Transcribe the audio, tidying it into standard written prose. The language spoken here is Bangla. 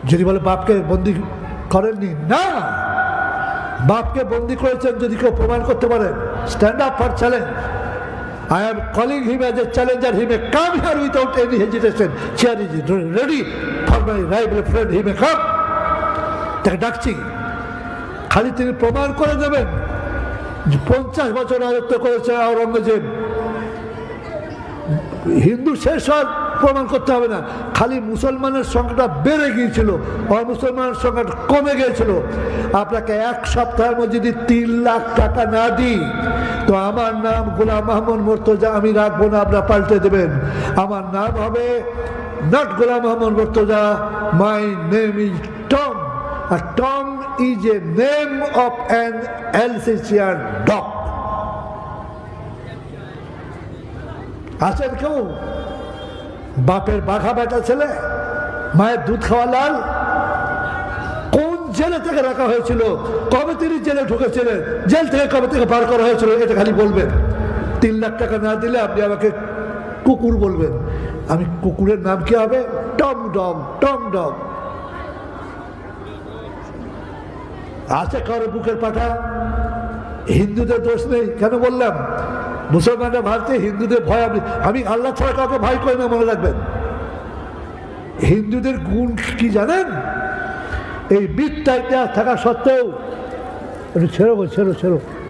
যদি বলে বাপকে বন্দি করেননি, না, বাপকে বন্দি করেছেন যদি কেউ প্রমাণ করতে পারেন, stand up for challenge. I am calling him as a challenger. He may come here without any hesitation. Chair is ready for my rival friend. He may come. তাকে ডাকছি, খালি তিনি প্রমাণ করে দেবেন যে 50 বছর রাজত্ব করেছে আওরঙ্গজেব। হিন্দু শেষ হওয়ার প্রমাণ করতে হবে না, খালি মুসলমানের সংখ্যাটা বেড়ে গিয়েছিল, অমুসলমানের সংখ্যাটা কমে গিয়েছিল। আপনাকে এক সপ্তাহের মধ্যে যদি 3 লাখ টাকা না দিই তো আমার নাম গোলাম মোহাম্মদ মুর্তজা আমি রাখবো না, আপনারা পাল্টে দেবেন। আমার নাম হবে not Golam Mohammad Murtaza, my name is Tom. আর Tom is a name of an Alsatian dog. আছেন কেউ বাপের বাঘা বেটা ছেলে, মায়ের দুধ খাওয়া লাল? কোন জেলে থেকে রাখা হয়েছিল, কবে তিনি জেলে ঢুকেছিলেন, জেল থেকে কবে থেকে বার করা হয়েছিল, এটা খালি বলবেন। 3 লাখ টাকা না দিলে আপনি আমাকে কুকুর বলবেন। আমি কুকুরের নাম কি হবে? Tom dog, Tom dog. আছে কারো বুকের পাঠা? হিন্দুদের দোষ নেই, কেন বললাম? মুসলমানরা ভারতে হিন্দুদের ভয়, আমি আল্লাহ ছাড়া কাউকে ভয় করি না, মনে রাখবেন। হিন্দুদের গুণ কি জানেন? এই মিথ্যা ইতিহাস থাকা সত্ত্বেও ছেড়ো ছেড়ো ছেড়ো